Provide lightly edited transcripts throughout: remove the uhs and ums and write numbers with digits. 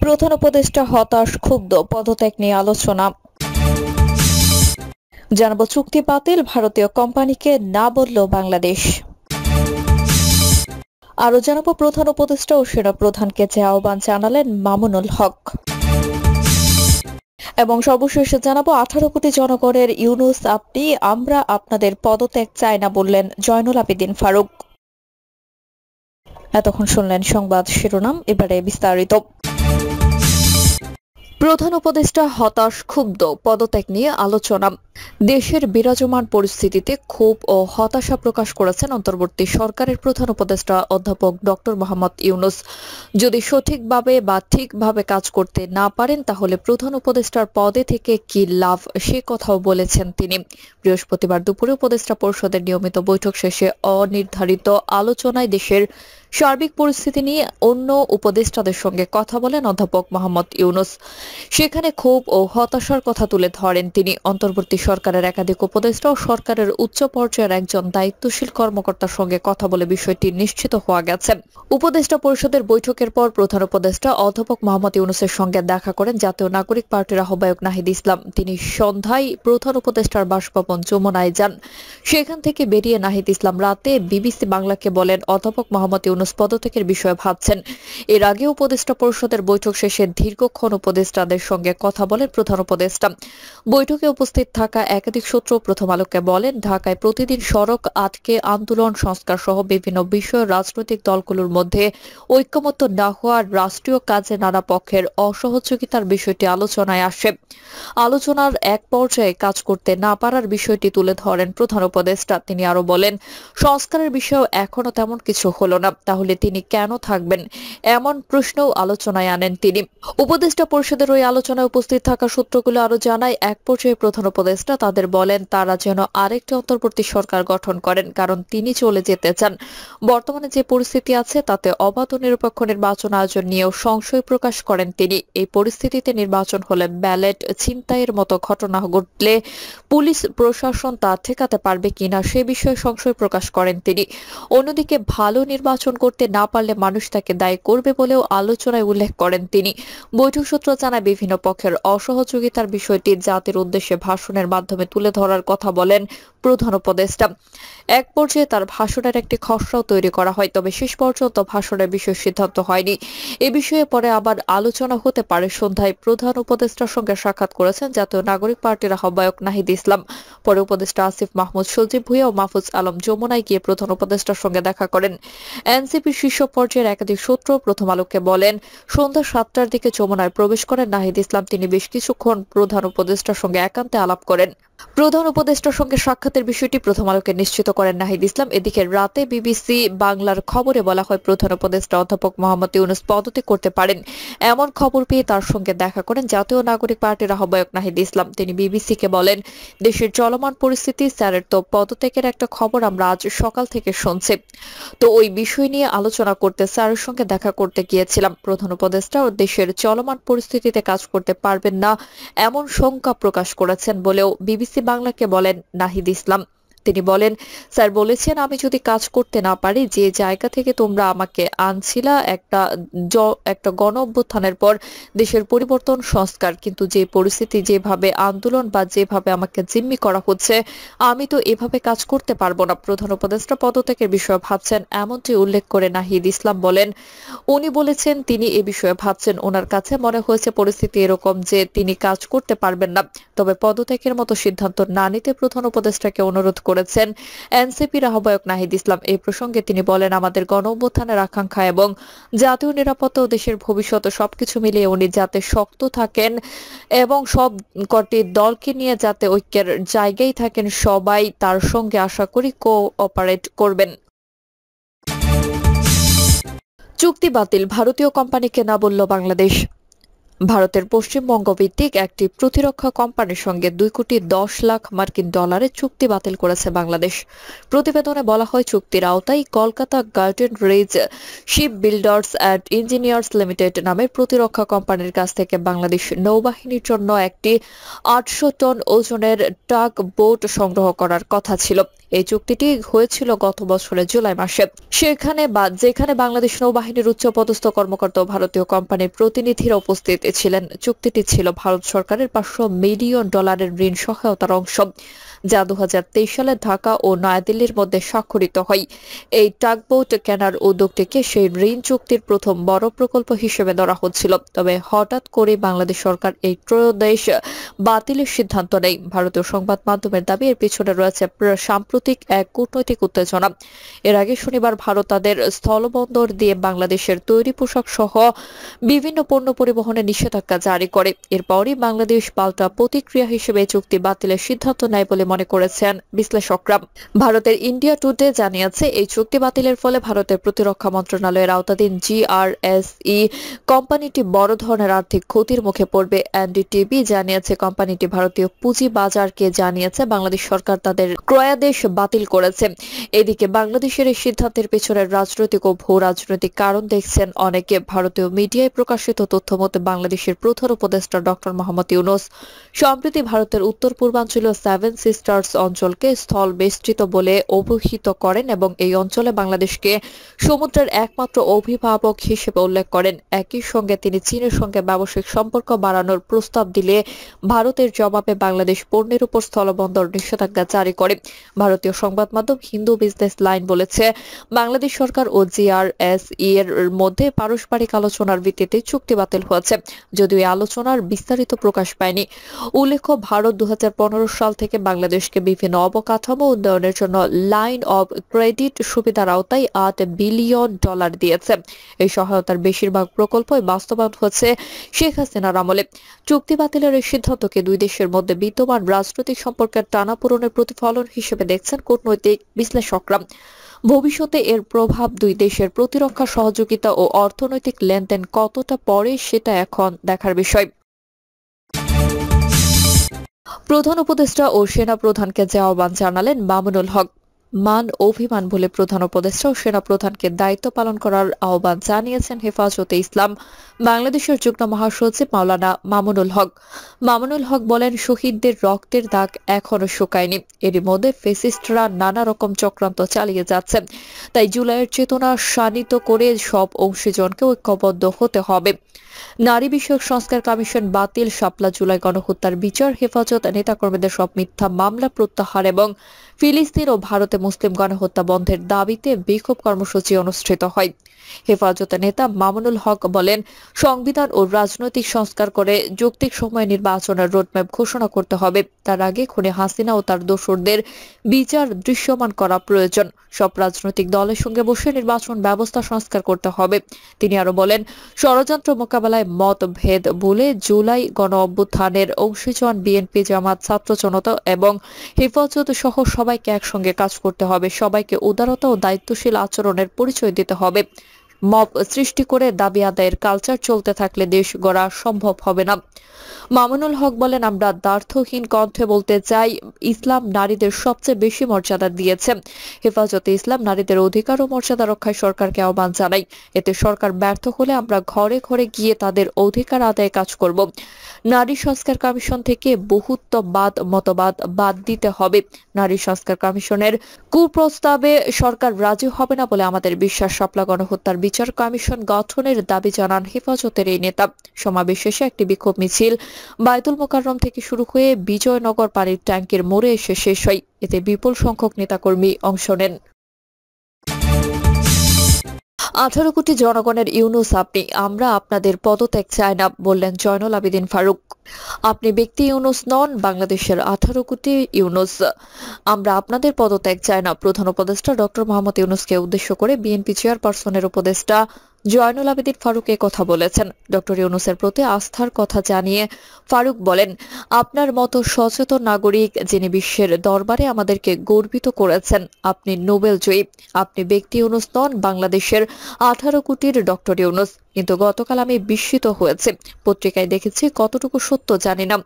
প্রধান উপদেষ্টা হতাশ, ক্ষুব্ধ, পদত্যাগ নিয়ে আলোচনা। জানাবো চুক্তি বাতিল, ভারতীয় কোম্পানিকে না বলল বাংলাদেশ। আরো জানাবো প্রধান উপদেষ্টা ও সেনা প্রধানকে যে আহ্বান জানালেন মামুনুল হক। এবং সর্বশেষে জানাবো 18 কোটি জনগণের ইউনূস আপনি, আমরা আপনাদের পদত্যাগ চাই না বললেন জয়নুল আবেদিন ফারুক। এতক্ষণ শুনলেন সংবাদ শিরোনাম, এবারে বিস্তারিত। প্রধান উপদেষ্টা হতাশ, ক্ষুব্ধ, পদত্যাগ নিয়ে আলোচনা। দেশের বিরাজমান পরিস্থিতিতে ক্ষোভ ও হতাশা প্রকাশ করেছেন অন্তর্বর্তী সরকারের প্রধান উপদেষ্টা অধ্যাপক ডক্টর মোহাম্মদ ইউনূস। যদি সঠিকভাবে বা ঠিকভাবে কাজ করতে না পারেন তাহলে প্রধান উপদেষ্টার পদে থেকে কি লাভ, সে কথাও বলেছেন তিনি। বৃহস্পতিবার দুপুরে উপদেষ্টা পরিষদের নিয়মিত বৈঠক শেষে অনির্ধারিত আলোচনায় দেশের সার্বিক পরিস্থিতি নিয়ে অন্য উপদেষ্টাদের সঙ্গে কথা বলেন অধ্যাপক মোহাম্মদ ইউনূস। সেখানে ক্ষোভ ও হতাশার কথা তুলে ধরেন তিনি। অন্তর্বর্তী সরকারের একাধিক উপদেষ্টা ও সরকারের উচ্চ পর্যায়ের একজন দায়িত্বশীল কর্মকর্তার সঙ্গে কথা বলে বিষয়টি নিশ্চিত হওয়া গেছে। উপদেষ্টা পরিষদের বৈঠকের পর প্রধান উপদেষ্টা অধ্যাপক মোহাম্মদ ইউনূসের সঙ্গে দেখা করেন জাতীয় নাগরিক পার্টির আহ্বায়ক নাহিদ ইসলাম। তিনি সন্ধ্যায় প্রধান উপদেষ্টার বাসভবন যমুনায় যান। সেখান থেকে বেরিয়ে নাহিদ ইসলাম রাতে বিবিসি বাংলাকে বলেন অধ্যাপক মোহাম্মদ ইউনূস পদত্যাগের বিষয়ে ভাবছেন। এর আগে উপদেষ্টা পরিষদের বৈঠক শেষে দীর্ঘক্ষণ উপদেষ্টাদের সঙ্গে কথা বলেন প্রধান উপদেষ্টা। বৈঠকে উপস্থিত থাকা একাধিক সূত্র প্রথম আলোকে বলেন, ঢাকায় প্রতিদিন সড়ক আটকে আন্দোলন, সংস্কার সহ বিভিন্ন বিষয়ে রাজনৈতিক দলগুলোর মধ্যে ঐক্যমত্য না হওয়ার রাষ্ট্রীয় কাজে নানা পক্ষের অসহযোগিতার বিষয়টি আলোচনায় আসে। আলোচনার এক পর্যায়ে কাজ করতে না পারার বিষয়টি তুলে ধরেন প্রধান উপদেষ্টা। তিনি আরো বলেন, সংস্কারের বিষয়েও এখনো তেমন কিছু হলো না, তাহলে তিনি কেন থাকবেন, এমন প্রশ্নও আলোচনায় আনেন তিনি। উপদেষ্টা পরিষদের ওই আলোচনায় উপস্থিত থাকা সূত্রগুলো আরো জানায়, এক পর্যায়ে প্রধান উপদেষ্টা তাদের বলেন তারা যেন আরেকটি অন্তর্বর্তী সরকার গঠন করেন, কারণ তিনি চলে যেতে চান। বর্তমানে যে পরিস্থিতি আছে তাতে অবাধ ও নিরপেক্ষ নির্বাচন আয়োজন নিয়েও সংশয় প্রকাশ করেন তিনি। এই পরিস্থিতিতে নির্বাচন হলে ব্যালট ছিনতাইয়ের মতো ঘটনা ঘটলে পুলিশ প্রশাসন তা ঠেকাতে পারবে কিনা সে বিষয়ে সংশয় প্রকাশ করেন তিনি। অন্যদিকে ভালো নির্বাচন করতে না পারলে মানুষ তাকে দায়ী করবে বলেও আলোচনায় উল্লেখ করেন তিনি। বৈঠক সূত্র জানায়, বিভিন্ন পক্ষের অসহযোগিতার বিষয়টি জাতির উদ্দেশ্যে ভাষণের মাধ্যমে তুলে ধরার কথা বলেন প্রধান উপদেষ্টা। এক পর্যায়ে তার ভাষণের একটি খসড়াও তৈরি করা হয়, তবে শেষ পর্যন্ত ভাষণের বিষয়ে সিদ্ধান্ত হয়নি। এ বিষয়ে পরে আবার আলোচনা হতে পারে। সন্ধ্যায় প্রধান উপদেষ্টার সঙ্গে সাক্ষাৎ করেছেন জাতীয় নাগরিক পার্টির আহ্বায়ক নাহিদ ইসলাম। পরে উপদেষ্টা আসিফ মাহমুদ, সজীব ভুঁইয়া ও মাহফুজ আলম যমুনায় গিয়ে প্রধান উপদেষ্টার সঙ্গে দেখা করেন। এনসিপির শীর্ষ পর্যায়ের একাধিক সূত্র প্রথম আলোকে বলেন, সন্ধ্যা 7টার দিকে যমুনায় প্রবেশ করেন নাহিদ ইসলাম। তিনি বেশ কিছুক্ষণ প্রধান উপদেষ্টার সঙ্গে একান্তে আলাপ করেন। প্রধান উপদেষ্টার সঙ্গে সাক্ষাতের বিষয়টি প্রথম আলোকে নিশ্চিত করেন নাহিদ ইসলাম। এদিকে রাতে বিবিসি বাংলার খবরে বলা হয়, প্রধান উপদেষ্টা অধ্যাপক মোহাম্মদ ইউনূস পদত্যাগ করতে পারেন এমন খবর পেয়ে তার সঙ্গে দেখা করেন জাতীয় নাগরিক পার্টির আহ্বায়ক নাহিদ ইসলাম। তিনি বিবিসিকে বলেন, দেশের চলমান পরিস্থিতি, স্যারের তো পদত্যাগের একটা খবর আমরা আজ সকাল থেকে শুনছি, তো ওই বিষয় নিয়ে আলোচনা করতে স্যারের সঙ্গে দেখা করতে গিয়েছিলাম। প্রধান উপদেষ্টা ও দেশের চলমান পরিস্থিতিতে কাজ করতে পারবেন না এমন শঙ্কা প্রকাশ করেছেন বলেও বিবিসি বাংলাকে বলেন নাহিদ ইসলাম। তিনি বলেন, স্যার বলেছেন আমি যদি কাজ করতে না পারি, যে জায়গা থেকে তোমরা আমাকে আনছিলা একটা গণ অভ্যুত্থানের পর দেশের পরিবর্তন, সংস্কার, কিন্তু যে পরিস্থিতি, যেভাবে আন্দোলন বা যেভাবে আমাকে জিম্মি করা হচ্ছে, আমি তো এভাবে কাজ করতে পারবো না। প্রধান উপদেষ্টা পদত্যাগের বিষয়ে ভাবছেন এমনটি উল্লেখ করে নাহিদ ইসলাম বলেন, উনি বলেছেন তিনি এ বিষয়ে ভাবছেন। ওনার কাছে মনে হয়েছে পরিস্থিতি এরকম যে তিনি কাজ করতে পারবেন না, তবে পদত্যাগের মতো সিদ্ধান্ত না নিতে প্রধান উপদেষ্টাকে অনুরোধ করেছেন এনসিপির আহ্বায়ক নাহিদ ইসলাম। এই প্রসঙ্গে তিনি বলেন, আমাদের গণ অভ্যুত্থানের আকাঙ্ক্ষা এবং জাতীয় নিরাপত্তা ও দেশের ভবিষ্যৎ সবকিছু মিলিয়ে উনি যাতে শক্ত থাকেন এবং সব কটি দলকে নিয়ে যাতে ঐক্যের জায়গায় থাকেন, সবাই তার সঙ্গে আশা করি কোঅপারেট করবেন। চুক্তি বাতিল, ভারতীয় কোম্পানিকে না বলল বাংলাদেশ। ভারতের পশ্চিমবঙ্গ ভিত্তিক একটি প্রতিরক্ষা কোম্পানির সঙ্গে 2,10,00,000 মার্কিন ডলারের চুক্তি বাতিল করেছে বাংলাদেশ। প্রতিবেদনে বলা হয়, চুক্তির আওতায় Kolkata Garden Reach Shipbuilders and Engineers Limited নামের প্রতিরক্ষা কোম্পানির কাছ থেকে বাংলাদেশ নৌবাহিনীর জন্য একটি 800 টন ওজনের টাগ বোট সংগ্রহ করার কথা ছিল। এই চুক্তিটি হয়েছিল গত বছরের জুলাই মাসে। যেখানে বাংলাদেশ নৌবাহিনীর উচ্চপদস্থ কর্মকর্তা ও ভারতীয় কোম্পানির প্রতিনিধিরা উপস্থিত ছিলেন। চুক্তিটি ছিল ভারত সরকারের $500 মিলিয়ন ঋণ সহায়তার অংশ, যা 2023 সালে ঢাকা ও নয়াদিল্লির মধ্যে স্বাক্ষরিত হয়। এই টাগবোট কেনার উদ্যোগটিকে সেই ঋণ চুক্তির প্রথম বড় প্রকল্প হিসেবে ধরা হচ্ছিল। তবে হঠাৎ করে বাংলাদেশ সরকার এই ত্রয়োদশ বাতিলের সিদ্ধান্ত নেয়। ভারতীয় সংবাদ মাধ্যমের দাবি, এর পিছনে রয়েছে সাম্প্রতিক এক কূটনৈতিক উত্তেজনা। এর আগে শনিবার ভারত তাদের স্থলবন্দর দিয়ে বাংলাদেশের তৈরি পোশাক সহ বিভিন্ন পণ্য পরিবহনে নিষেধাজ্ঞা জারি করে। এরপরই বাংলাদেশ পাল্টা প্রতিক্রিয়া হিসেবে চুক্তি বাতিলের সিদ্ধান্ত নেয় বলে মনে করেছেন বিশ্লেষকরা। ভারতের ইন্ডিয়া টুডে জানিয়েছে, এই চুক্তি বাতিলের ফলে ভারতের প্রতিরক্ষা মন্ত্রণালয়ের আওতাধীন GRSE কোম্পানিটি বড় ধরনের আর্থিক ক্ষতির মুখে পড়বে। এনডিটিভি জানিয়েছে, কোম্পানিটি ভারতীয় পুঁজি বাজারকে জানিয়েছে বাংলাদেশ সরকার তাদের ক্রয়াদেশ বাতিল করেছে। এদিকে বাংলাদেশের এই সিদ্ধান্তের পেছনে রাজনৈতিক ও ভূ রাজনৈতিক কারণ দেখছেন অনেকে। ভারতীয় মিডিয়ায় প্রকাশিত তথ্য মতে বাংলাদেশের প্রধান উপদেষ্টা ডক্টর মোহাম্মদ ইউনূস সম্প্রতি ভারতের উত্তর পূর্বাঞ্চলীয় সেভেন সিস্টার্স অঞ্চলকে স্থল বেষ্টিত বলে অভিহিত করেন এবং এই অঞ্চলে বাংলাদেশকে সমুদ্রের একমাত্র অভিভাবক হিসেবে উল্লেখ করেন। একই সঙ্গে তিনি চীনের সঙ্গে ব্যবসায়িক সম্পর্ক বাড়ানোর প্রস্তাব দিলে ভারতের জবাবে বাংলাদেশ পণ্যের উপর স্থলবন্দর নিষেধাজ্ঞা জারি করে। ভারতীয় সংবাদ মাধ্যম হিন্দু বিজনেস লাইন বলেছে, বাংলাদেশ সরকার ও GRSE এর মধ্যে পারস্পরিক আলোচনার ভিত্তিতে চুক্তি বাতিল হয়েছে, যদিও এই আলোচনার বিস্তারিত প্রকাশ পায়নি। উল্লেখ্য, ভারত 2015 সাল থেকে বাংলাদেশকে বিভিন্ন অবকাঠামো উন্নয়নের জন্য লাইন অব ক্রেডিট সুবিধার আওতায় $8 বিলিয়ন দিয়েছে। এই সহায়তার বেশিরভাগ প্রকল্পই বাস্তবায়ন হচ্ছে শেখ হাসিনার আমলে। চুক্তি বাতিলের এই সিদ্ধান্তকে দুই দেশের মধ্যে বিদ্যমান রাজনৈতিক সম্পর্কের টানাপোড়েনের প্রতিফলন হিসেবে দেখছেন কূটনৈতিক বিশ্লেষকরা। ভবিষ্যতে এর প্রভাব দুই দেশের প্রতিরক্ষা সহযোগিতা ও অর্থনৈতিক লেনদেন কতটা পড়ে সেটা এখন দেখার বিষয়। প্রধান উপদেষ্টা ও সেনা প্রধানকে যে আহ্বান জানালেন মামুনুল হক। মান অভিমান বলে প্রধান উপদেষ্টা ও সেনা প্রধানকে দায়িত্ব পালন করার আহ্বান জানিয়েছেন হেফাজতে ইসলাম বাংলাদেশের যুগ্ম মহাসচিব মাওলানা মামুনুল হক। মামুনুল হক বলেন, শহীদদের রক্তের দাগ এখনো শুকায়নি। এরই মধ্যে ফ্যাসিস্টরা নানা রকম চক্রান্ত চালিয়ে যাচ্ছে। তাই জুলাইয়ের চেতনা শানিত করে সব অংশীজনকে ঐক্যবদ্ধ হতে হবে। নারী বিষয়ক সংস্কার কমিশন বাতিল, শাপলা জুলাই গণহত্যার বিচার, হেফাজত নেতাকর্মীদের সব মিথ্যা মামলা প্রত্যাহার এবং ফিলিস্তিন ও ভারতে মুসলিম গণহত্যা বন্ধের দাবিতে বিক্ষোভ কর্মসূচি অনুষ্ঠিত হয়। হেফাজতের নেতা মামুনুল হক বলেন, সংবিধান ও রাজনৈতিক সংস্কার করে যৌক্তিক সময়ে নির্বাচনের রোডম্যাপ ঘোষণা করতে হবে। তার আগে খুনে হাসিনা ও তার দোসরদের বিচার দৃশ্যমান করা প্রয়োজন। সব রাজনৈতিক দলের সঙ্গে বসে নির্বাচন ব্যবস্থা সংস্কার করতে হবে। তিনি আরো বলেন, ষড়যন্ত্র মোকাবেলায় মতভেদ ভুলে জুলাই গণ অভ্যুত্থানের অংশীজন বিএনপি, জামাত, ছাত্র জনতা এবং হেফাজত সহ সবাইকে একসঙ্গে কাজ করতে হবে। সবাইকে উদারতা ও দায়িত্বশীল আচরণের পরিচয় দিতে হবে। মব সৃষ্টি করে দাবি আদায়ের কালচার চলতে থাকলে দেশ গড়া সম্ভব হবে না। মামুনুল হক বলেন, আমরা দ্ব্যর্থহীন কণ্ঠে বলতে চাই, ইসলাম নারীদের সবচেয়ে বেশি মর্যাদা দিয়েছে। হেফাজতে ইসলাম নারীদের অধিকার ও মর্যাদা রক্ষায় সরকারকে আহ্বান জানাই। এতে সরকার ব্যর্থ হলে আমরা ঘরে ঘরে গিয়ে তাদের অধিকার আদায়ে কাজ করব। নারী সংস্কার কমিশন থেকে বহুত্ববাদ মতবাদ বাদ দিতে হবে। নারী সংস্কার কমিশনের কুপ্রস্তাবে সরকার রাজি হবে না বলে আমাদের বিশ্বাস। শাপলা গণহত্যার বিচার কমিশন গঠনের দাবি জানান হেফাজতের এই নেতা। সমাবেশ শেষে একটি বিক্ষোভ মিছিল বায়তুল মোকাররম থেকে শুরু হয়ে বিজয়নগর পানির ট্যাঙ্কের মোড়ে এসে শেষ হয়। এতে বিপুল সংখ্যক নেতাকর্মী অংশ নেন। 18 কোটি জনগণের ইউনূস আপনি, আমরা আপনাদের পদত্যাগ চাই না, বললেন জয়নুল আবেদিন ফারুক। আপনি ব্যক্তি ইউনূস নন, বাংলাদেশের 18 কোটি ইউনূস। আমরা আপনাদের পদত্যাগ চাই না। প্রধান উপদেষ্টা ডক্টর মোহাম্মদ ইউনূসকে উদ্দেশ্য করে বিএনপি চেয়ারপারসনের উপদেষ্টা জয়নুল আবেদিন ফারুক কথা বলেছেন। ডক্টর ইউনূসের প্রতি আস্থার কথা জানিয়ে ফারুক বলেন, আপনার মতো সচেতন নাগরিক যিনি বিশ্বের দরবারে আমাদেরকে গর্বিত করেছেন, আপনি নোবেল জয়ী। আপনি ব্যক্তি ইউনূস নন, বাংলাদেশের 18 কোটির ডক্টর ইউনূস। কিন্তু গতকাল আমি বিস্মিত হয়েছি। পত্রিকায় দেখেছি, কতটুকু সত্য জানি না।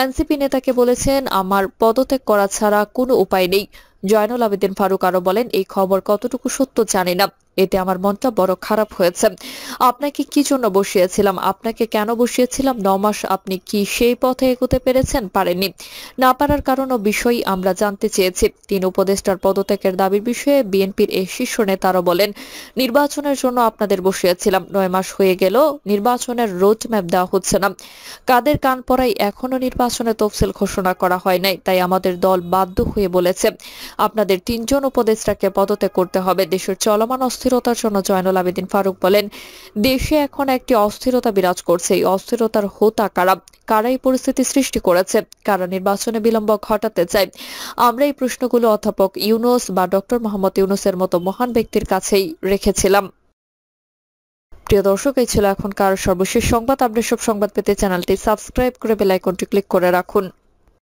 এনসিপি নেতাকে বলেছেন, আমার পদত্যাগ করা ছাড়া কোনো উপায় নেই। জয়নুল আবেদিন ফারুক আরো বলেন, এই খবর কতটুকু সত্য জানি না। এতে আমার মনটা বড় খারাপ হয়েছে। আপনাকে কি জন্য বসিয়েছিলাম? আপনাকে কেন বসিয়েছিলাম? 9 মাস আপনি কি সেই পথে এগোতে পেরেছেন? পারেননি। না পারার কারণ ও বিষয় আমরা জানতে চেয়েছি। 3 উপদেষ্টার পদত্যাগের দাবির বিষয়ে বিএনপির এই শীর্ষ নেতারা বলেন, নির্বাচনের জন্য আপনাদের বসিয়েছিলাম। 9 মাস হয়ে গেল, নির্বাচনের রোড ম্যাপ দেওয়া হচ্ছে না। কাদের কান পড়াই এখনো নির্বাচনের তফসিল ঘোষণা করা হয় নাই। তাই আমাদের দল বাধ্য হয়ে বলেছে, আপনাদের 3 জন উপদেষ্টাকে পদত্যাগ করতে হবে। দেশের চলমান অস্থিরতার জন্য জয়নুল আবেদিন ফারুক বলেন, দেশে এখন একটি অস্থিরতা বিরাজ করছে। এই অস্থিরতার হোতা কারা? কারা এই পরিস্থিতি সৃষ্টি করেছে? কারা নির্বাচনে বিলম্ব ঘটাতে চায়? আমরা এই প্রশ্নগুলো অধ্যাপক ইউনূস বা ডক্টর মোহাম্মদ ইউনূসের মতো মহান ব্যক্তির কাছেই রেখেছিলাম। প্রিয় দর্শক, এই ছিল এখনকার সর্বশেষ সংবাদ। আপডেট সব সংবাদ পেতে চ্যানেলটি সাবস্ক্রাইব করে বেল আইকনটি ক্লিক করে রাখুন।